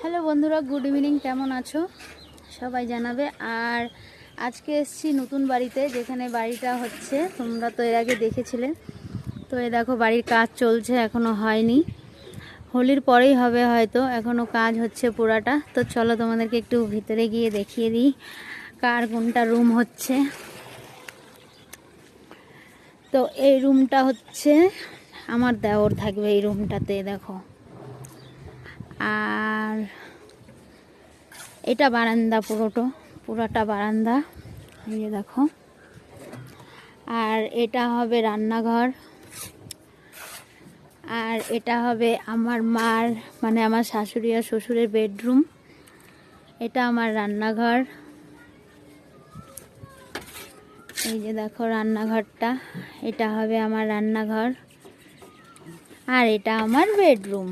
Hello বন্ধুরা, good evening. কেমন আছো সবাই জানাবে। আর আজকে এসেছি নতুন বাড়িতে, যেখানে বাড়িটা হচ্ছে, তোমরা তো এর আগে দেখেছিলে। তো এই দেখো বাড়ির কাজ চলছে, এখনও হয়নি, হোলির পরেই হবে হয়তো, এখনও কাজ হচ্ছে পুরাটা। তো চলো তোমাদেরকে একটু ভিতরে গিয়ে দেখিয়ে দিই কার কোনটা রুম হচ্ছে। তো এই রুমটা হচ্ছে আমার দেওর থাকবে এই রুমটাতে, দেখো। আর এটা বারান্দা, পুরোটা বারান্দা, এই যে দেখো। আর এটা হবে রান্নাঘর, আর এটা হবে আমার মার মানে আমার শাশুড়ি আর শ্বশুরের বেডরুম। এটা আমার রান্নাঘর, এই যে দেখো রান্নাঘরটা, এটা হবে আমার রান্নাঘর। আর এটা আমার বেডরুম।